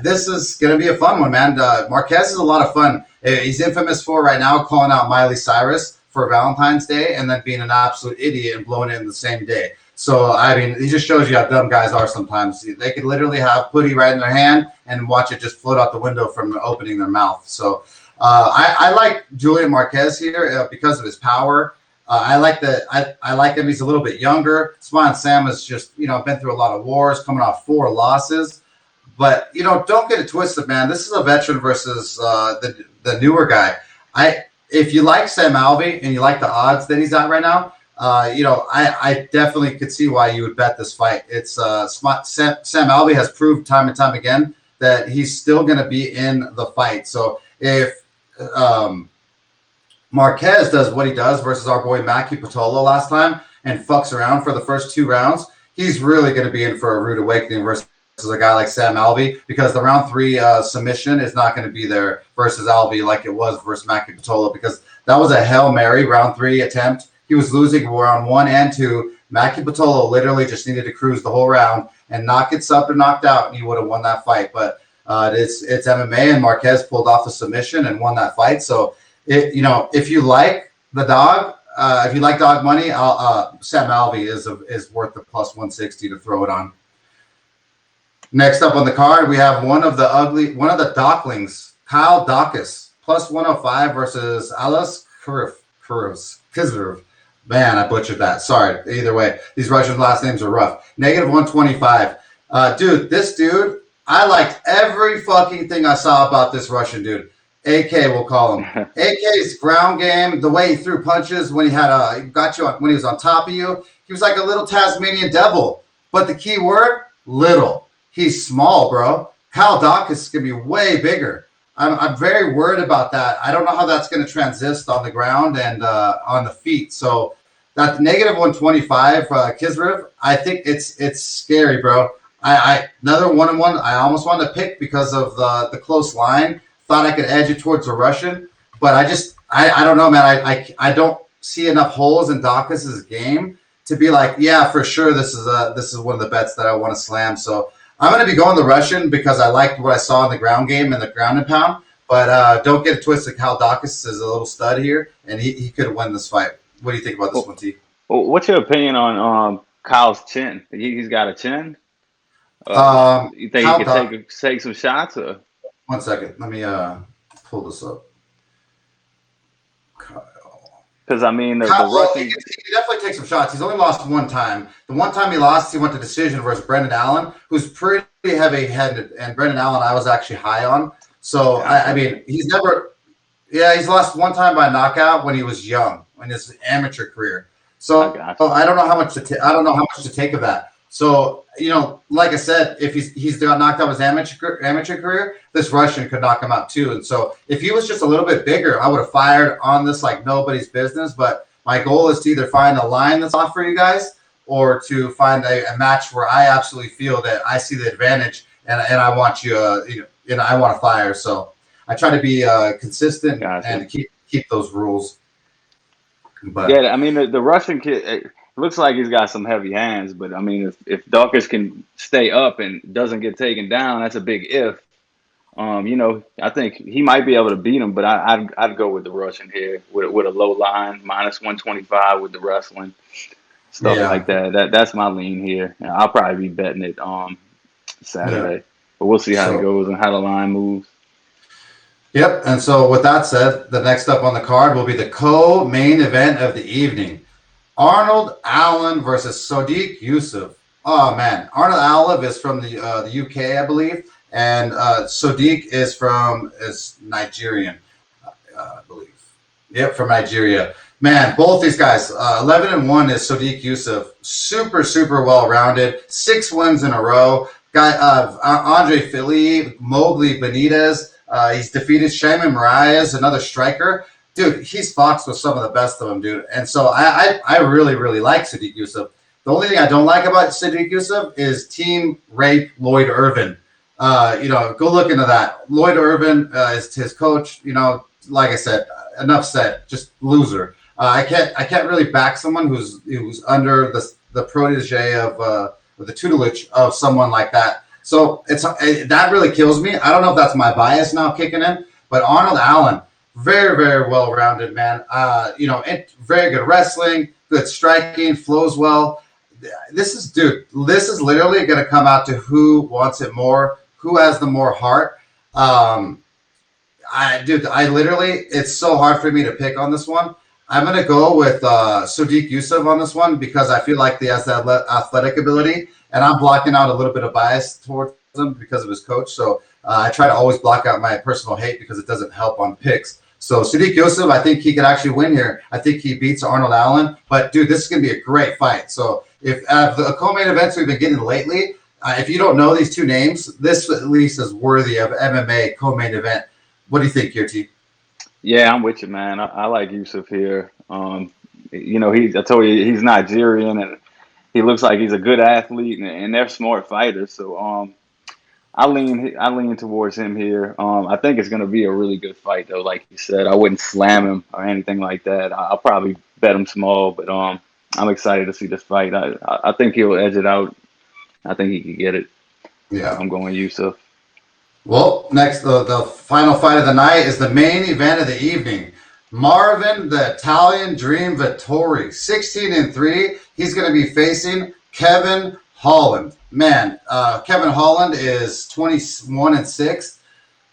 This is going to be a fun one, man. Marquez is a lot of fun. He's infamous for right now calling out Miley Cyrus for Valentine's Day and then being an absolute idiot and blowing it in the same day. So, I mean, he just shows you how dumb guys are sometimes. They could literally have putty right in their hand and watch it just float out the window from opening their mouth. So, I like Julian Marquez here because of his power. I like him. He's a little bit younger. Smiling Sam has just, been through a lot of wars, coming off 4 losses. But, don't get it twisted, man. This is a veteran versus the newer guy. If you like Sam Alvey and you like the odds that he's at right now, I definitely could see why you would bet this fight. It's Sam Alvey has proved time and time again that he's still going to be in the fight. So if Marquez does what he does versus our boy Maki Patolo last time and fucks around for the first 2 rounds, he's really going to be in for a rude awakening versus a guy like Sam Alvey, because the round 3 submission is not going to be there versus Alvey like it was versus Maki Patolo, because that was a Hail Mary round 3 attempt. He was losing round 1 and 2. Maki Patolo literally just needed to cruise the whole round and not get subbed or knocked out, and he would have won that fight. But it's MMA, and Marquez pulled off the submission and won that fight. So, if you like the dog, if you like dog money, Sam Alvey is worth the plus 160 to throw it on. Next up on the card, we have one of the Docklings, Kyle Dawkins, plus 105 versus Alas Kizrov. Man, I butchered that. Sorry. Either way, these Russian last names are rough. Negative 125. Dude, this dude, I liked every fucking thing I saw about this Russian dude. AK, we'll call him. AK's ground game, the way he threw punches when he when he was on top of you, he was like a little Tasmanian devil. But the key word, little. He's small, bro. Kyle Dawkins is going to be way bigger. I'm very worried about that. I don't know how that's going to transist on the ground and on the feet. So that negative 125 Kizrev, I think it's scary, bro. Another 1-1 I almost wanted to pick because of the close line. Thought I could edge it towards the Russian, but I don't know, man. I don't see enough holes in Dawkins' game to be like, yeah, for sure this is one of the bets that I want to slam. So I'm going to be going the Russian because I liked what I saw in the ground game and the ground and pound. But don't get it twisted. Kyle Dawkins is a little stud here, and he could win this fight. What do you think about this one, T? What's your opinion on Kyle's chin? He's got a chin? You think he could take some shots? Or? 1 second. Let me pull this up. Because, I mean, the Russian, he definitely take some shots. He's only lost 1 time. The 1 time he lost, he went to decision versus Brendan Allen, who's pretty heavy-handed. And Brendan Allen, I was actually high on. So, I mean, he's lost 1 time by knockout when he was young, in his amateur career. So, I don't know how much to take of that. So, like I said, if he's got knocked out his amateur career, this Russian could knock him out too. And so if he was just a little bit bigger, I would have fired on this like nobody's business. But my goal is to either find a line that's off for you guys or to find a match where I absolutely feel that I see the advantage and I want you, I want to fire. So I try to be consistent and keep those rules. But yeah, I mean, the Russian kid, looks like he's got some heavy hands, but I mean, if Dawkins can stay up and doesn't get taken down, that's a big if. I think he might be able to beat him, but I'd go with the Russian here with a low line, minus 125 with the wrestling. stuff like that. That's my lean here. I'll probably be betting it Saturday, but we'll see how it goes and how the line moves. Yep. And so with that said, the next up on the card will be the co-main event of the evening. Arnold Allen versus Sodiq Yusuff. Oh, man. Arnold Allen is from the UK, I believe. And Sodiq is Nigerian, I believe. Yep, from Nigeria. Man, both these guys, 11-1 is Sodiq Yusuff. Super, super well-rounded. 6 wins in a row. Andre Fili, Mowgli Benitez. He's defeated Shaman Marias, another striker. Dude, he's boxed with some of the best of them, dude. And so I really, really like Sodiq Yusuff. The only thing I don't like about Sodiq Yusuff is team rape Lloyd Irvin. Go look into that. Lloyd Irvin is his coach. Like I said, enough said. Just loser. I can't really back someone who's under the protege of the tutelage of someone like that. So that really kills me. I don't know if that's my bias now kicking in, but Arnold Allen, very, very well-rounded, man. Very good wrestling, good striking, flows well. This is literally going to come out to who wants it more, who has the more heart. It's so hard for me to pick on this one. I'm going to go with Sodiq Yusuff on this one because I feel like he has that athletic ability, and I'm blocking out a little bit of bias towards him because of his coach. So I try to always block out my personal hate because it doesn't help on picks. So Sodiq Yusuff, I think he could actually win here. I think he beats Arnold Allen. But, dude, this is going to be a great fight. So if the co-main events we've been getting lately, if you don't know these two names, this at least is worthy of MMA co-main event. What do you think here, T? Yeah, I'm with you, man. I like Yusuff here. I told you he's Nigerian, and he looks like he's a good athlete, and they're smart fighters. So I lean towards him here. I think it's going to be a really good fight, though. Like you said, I wouldn't slam him or anything like that. I'll probably bet him small, but I'm excited to see this fight. I think he'll edge it out. I think he could get it. Yeah, I'm going Yusuff. Well, next, the final fight of the night is the main event of the evening. Marvin, the Italian Dream Vettori, 16-3. He's going to be facing Kevin Holland. Man, Kevin Holland is 21-6.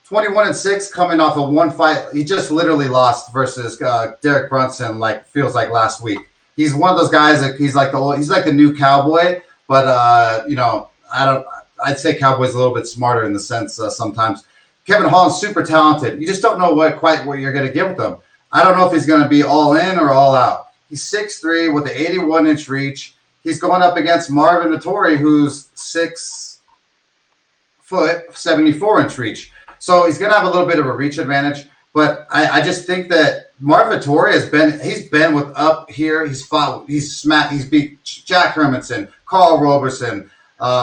21-6 coming off of one fight. He just literally lost versus Derek Brunson, feels like last week. He's one of those guys that he's like the new cowboy, but I'd say Cowboy's a little bit smarter in the sense sometimes. Kevin Holland's super talented. You just don't know what you're going to get with him. I don't know if he's going to be all in or all out. He's 6'3" with an 81-inch reach. He's going up against Marvin Vettori, who's 6 foot, 74-inch reach. So he's going to have a little bit of a reach advantage. But I just think that Marvin Vettori he's been with up here. He's beat Jack Hermanson, Carl Roberson.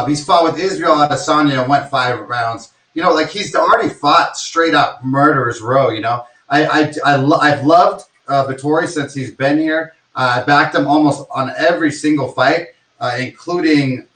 He's fought with Israel Adesanya and went 5 rounds. He's already fought straight up murderers row. I've loved Vettori since he's been here. I backed him almost on every single fight, including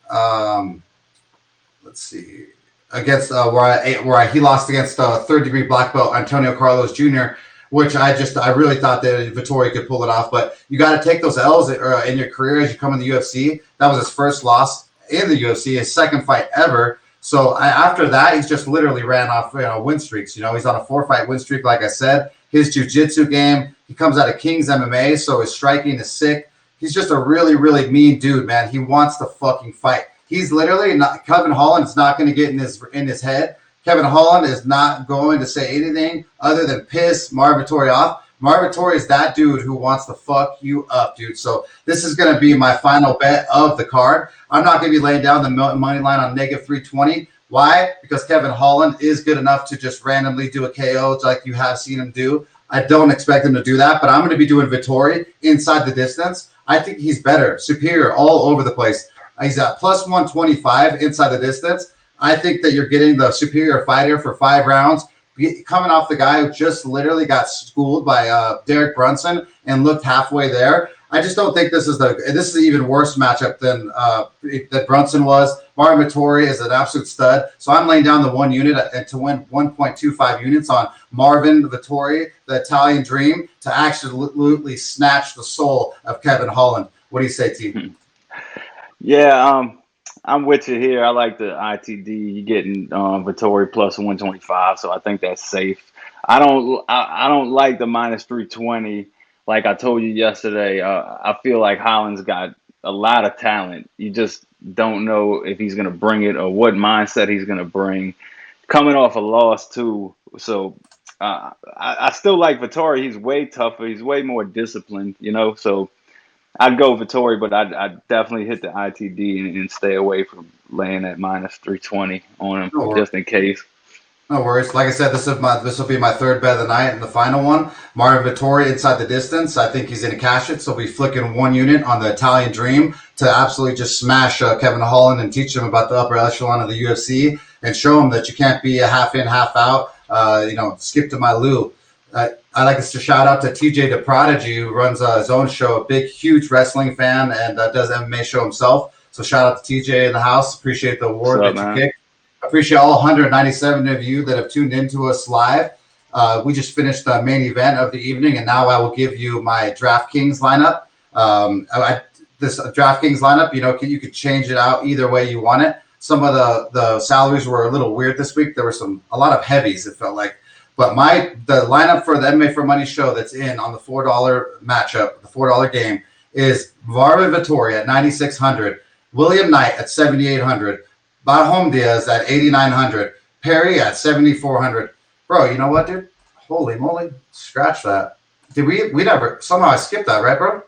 against where he lost against third-degree black belt Antonio Carlos Jr., which I really thought that Vettori could pull it off. But you got to take those L's in your career as you come in the UFC. That was his first loss in the UFC, his second fight ever. So after that, he's just literally ran off win streaks. He's on a 4-fight win streak, like I said. His jiu-jitsu game, he comes out of King's MMA, so his striking is sick. He's just a really, really mean dude, man. He wants to fucking fight. He's literally not. Kevin Holland is not going to get in his head. Kevin Holland is not going to say anything other than piss Marvin Vettori off. Marvin Vettori is that dude who wants to fuck you up, dude. So this is going to be my final bet of the card. I'm not going to be laying down the money line on -320. Why? Because Kevin Holland is good enough to just randomly do a KO like you have seen him do. I don't expect him to do that, but I'm going to be doing Vettori inside the distance. I think he's better, superior all over the place. He's at +125 inside the distance. I think that you're getting the superior fighter for 5 rounds, coming off the guy who just literally got schooled by Derek Brunson and looked halfway there. I just don't think this is an even worse matchup than that Brunson was. Marvin Vettori is an absolute stud. So I'm laying down the 1 unit to win 1.25 units on Marvin Vettori, the Italian Dream, to absolutely snatch the soul of Kevin Holland. What do you say, T? Yeah, I'm with you here. I like the ITD. You're getting Vettori plus 125, so I think that's safe. I don't like the minus 320. Like I told you yesterday, I feel like Holland's got a lot of talent. You just don't know if he's going to bring it or what mindset he's going to bring. Coming off a loss too, so I still like Vettori. He's way tougher. He's way more disciplined, So I'd go Vettori, but I'd definitely hit the ITD and stay away from laying at minus 320 on him just in case. No worries. Like I said, this will be my third bet of the night and the final one. Marvin Vettori inside the distance. I think he's going to cash it. So we'll be flicking 1 unit on the Italian Dream to absolutely just smash Kevin Holland and teach him about the upper echelon of the UFC and show him that you can't be a half in, half out. Skip to my Lou. I like us to shout out to TJ the Prodigy, who runs his own show, a big, huge wrestling fan and does MMA show himself. So shout out to TJ in the house. Appreciate the award that you kicked. Appreciate all 197 of you that have tuned into us live. We just finished the main event of the evening, and now I will give you my DraftKings lineup. This DraftKings lineup, you could change it out either way you want it. Some of the salaries were a little weird this week. There were a lot of heavies, it felt like. But the lineup for the MMA4Money show that's in on the $4 matchup, the $4 game, is Marvin Vettori at 9,600, William Knight at 7,800, Bahom Diaz at 8,900, Perry at 7,400. Bro, you know what, dude? Holy moly. Scratch that. Did we never somehow I skipped that, right, bro?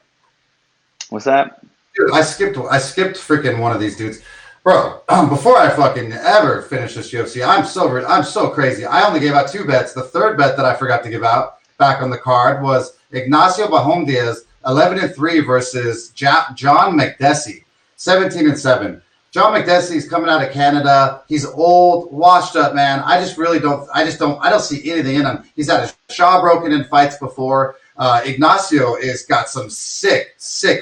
What's that? Dude, I skipped freaking one of these dudes. Bro, before I fucking ever finish this UFC, I'm so crazy. I only gave out 2 bets. The third bet that I forgot to give out back on the card was Ignacio Bahom Diaz, 11-3 versus John McDessie, 17-7. John McDessie is coming out of Canada. He's old, washed up, man. I don't see anything in him. He's had his jaw broken in fights before. Ignacio is got some sick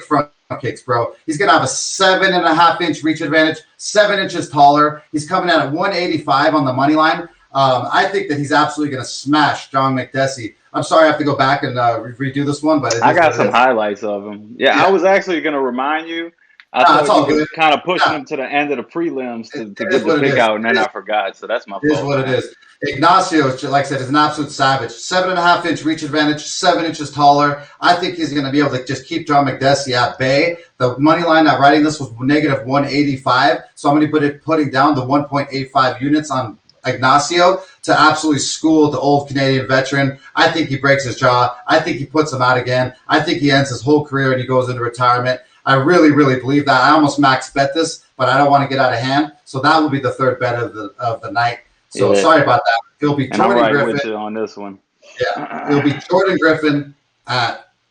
front kicks, bro. He's gonna have a 7.5-inch reach advantage, 7 inches taller. He's coming out at 185 on the money line. I think that he's absolutely gonna smash John McDessie. I'm sorry I have to go back and redo this one, but I got some highlights of him. Yeah, I was actually gonna remind you. I thought you were kind of pushing him to the end of the prelims to get the pick out, and then I forgot. So that's my fault. It is what it is. Ignacio, like I said, is an absolute savage. 7.5-inch reach advantage, 7 inches taller. I think he's going to be able to just keep John McDessie at bay. The money line I'm writing this was negative 185, so I'm going to be putting down the 1.85 units on Ignacio to absolutely school the old Canadian veteran. I think he breaks his jaw. I think he puts him out again. I think he ends his whole career and he goes into retirement. I really, really believe that. I almost max bet this, but I don't want to get out of hand. So that will be the third bet of the night. So sorry about that. It'll be Jordan Griffin with you on this one. Yeah, it'll be Jordan Griffin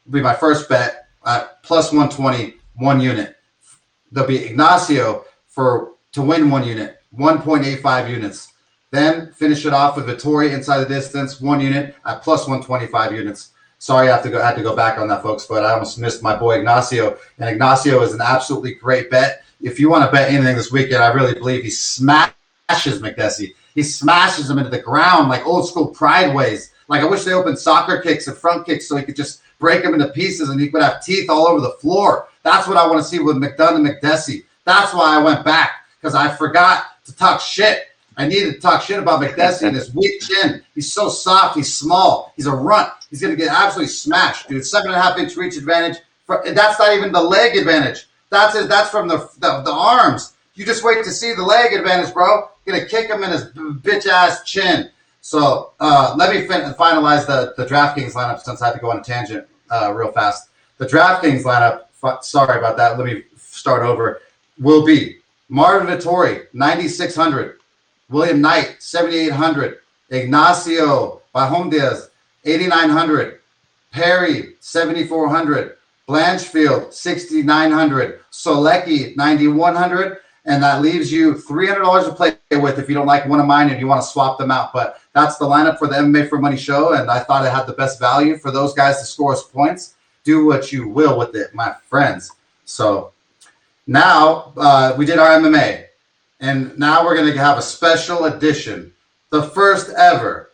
be my first bet at plus 120, 1 unit. There'll be Ignacio to win 1 unit, 1.85 units. Then finish it off with Vettori inside the distance, 1 unit at plus 125 units. Sorry, I had to go back on that, folks, but I almost missed my boy Ignacio. And Ignacio is an absolutely great bet. If you want to bet anything this weekend, I really believe he smashes McDessie. He smashes him into the ground like old school Pride ways. Like I wish they opened soccer kicks and front kicks so he could just break him into pieces and he could have teeth all over the floor. That's what I want to see with McDonough and McDessie. That's why I went back, because I forgot to talk shit. I needed to talk shit about McDessie and his weak chin. He's so soft. He's small. He's a runt. He's going to get absolutely smashed, dude. 7.5-inch reach advantage. That's not even the leg advantage. That's it. That's from the arms. You just wait to see the leg advantage, bro. Going to kick him in his bitch-ass chin. So let me finalize the DraftKings lineup since I had to go on a tangent real fast. The DraftKings lineup, sorry about that. Let me start over. Will be Marvin Vettori, 9,600. William Knight, 7,800. Ignacio Bahom Diaz, 8,900. Perry, 7,400. Blanchfield, 6,900. Solecki, 9,100. And that leaves you $300 to play with if you don't like one of mine and you want to swap them out. But that's the lineup for the MMA4Money show, and I thought it had the best value for those guys to score us points. Do what you will with it, my friends. So now we did our MMA. And now we're going to have a special edition, the first ever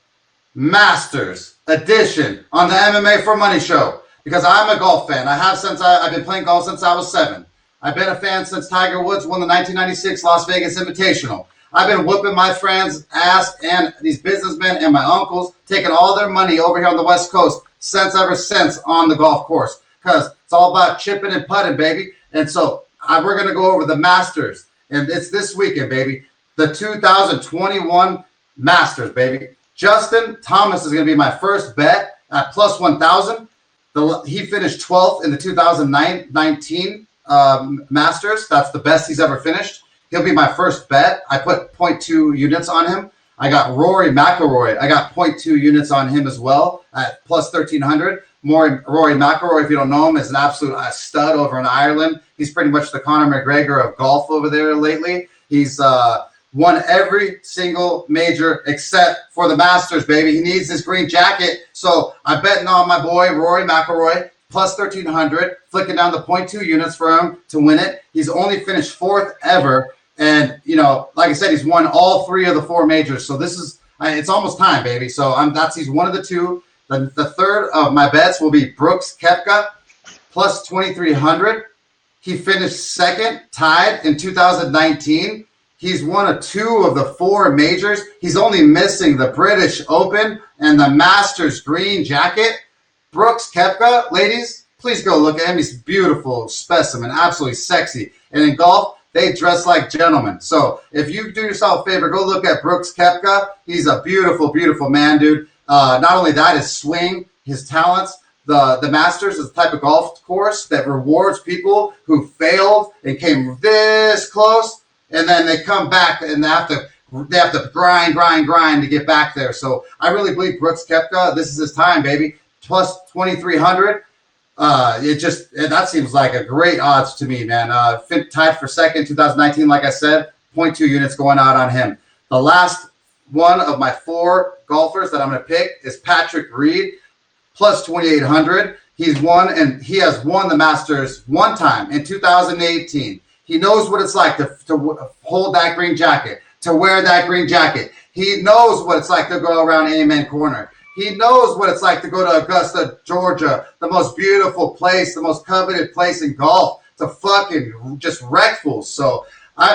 Masters edition on the MMA4Money show. because I'm a golf fan. I have since I've been playing golf since I was 7. I've been a fan since Tiger Woods won the 1996 Las Vegas Invitational. I've been whooping my friends' ass and these businessmen and my uncles, taking all their money over here on the West Coast ever since on the golf course, because it's all about chipping and putting, baby. And so we're going to go over the Masters, and it's this weekend, baby. The 2021 Masters, baby. Justin Thomas is going to be my first bet at plus 1,000. He finished 12th in the 2019 Masters. That's the best he's ever finished. He'll be my first bet. I put 0.2 units on him. I got Rory McIlroy. I got 0.2 units on him as well at plus 1,300. Rory McIlroy, if you don't know him, is an absolute stud over in Ireland. He's pretty much the Conor McGregor of golf over there lately. He's won every single major except for the Masters, baby. He needs this green jacket. So I'm betting on my boy, Rory McIlroy, plus 1,300, flicking down the 0.2 units for him to win it. He's only finished 4th ever. And, you know, like I said, he's won all 3 of the 4 majors. So this is, it's almost time, baby. So he's one of the 2. The third of my bets will be Brooks Koepka, plus 2,300. He finished 2nd, tied in 2019. He's one of 2 of the 4 majors. He's only missing the British Open and the Masters green jacket. Brooks Koepka, ladies, please go look at him. He's a beautiful specimen, absolutely sexy. And in golf, they dress like gentlemen. So if you do yourself a favor, go look at Brooks Koepka. He's a beautiful, beautiful man, dude. Not only that, his swing, his talents. The Masters is the type of golf course that rewards people who failed and came this close, and then they come back and they have to grind to get back there. So I really believe Brooks Koepka, this is his time, baby. Plus 2,300. That seems like a great odds to me, man. Tied for 2nd, 2019, like I said, 0.2 units going out on him. The last one of my 4 golfers that I'm going to pick is Patrick Reed, plus 2,800. He has won the Masters 1 time in 2018. He knows what it's like to hold that green jacket, to wear that green jacket. He knows what it's like to go around Amen Corner. He knows what it's like to go to Augusta, Georgia, the most beautiful place, the most coveted place in golf, to fucking just wreck fools. So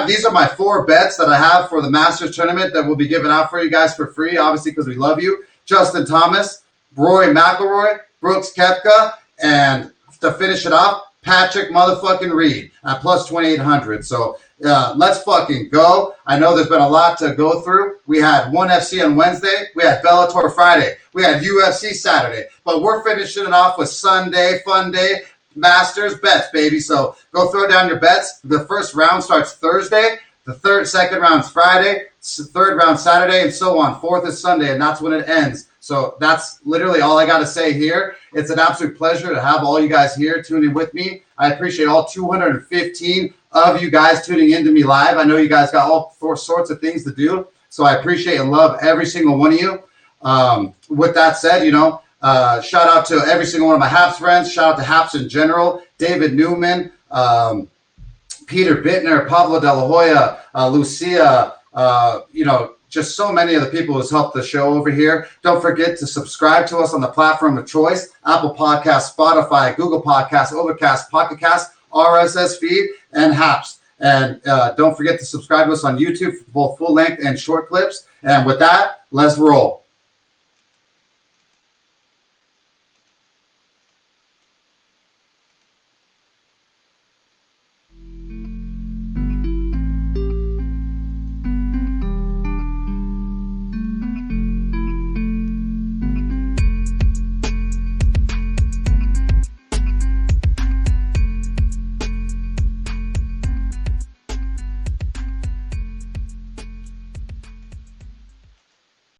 these are my 4 bets that I have for the Masters tournament that we'll be giving out for you guys for free, obviously, because we love you. Justin Thomas, Rory McIlroy, Brooks Koepka, and to finish it off, Patrick motherfucking Reed at plus 2,800. So let's fucking go. I know there's been a lot to go through. We had ONE FC on Wednesday. We had Bellator Friday. We had UFC Saturday. But we're finishing it off with Sunday, fun day, Masters bets, baby. So go throw down your bets. The first round starts Thursday. The second round's Friday. Third round Saturday, and so on. 4th is Sunday, and that's when it ends. So that's literally all I got to say here. It's an absolute pleasure to have all you guys here tuning with me. I appreciate all 215 of you guys tuning into me live. I know you guys got all 4 sorts of things to do, so I appreciate and love every single one of you. With that said, shout out to every single one of my Haps friends. Shout out to Haps in general. David Newman, Peter Bittner, Pablo De La Hoya, Lucia, just so many of the people who's helped the show over here. Don't forget to subscribe to us on the platform of choice: Apple Podcasts, Spotify, Google Podcasts, Overcast, Pocket Cast, RSS feed, and Haps. And don't forget to subscribe to us on YouTube for both full length and short clips. And with that, let's roll.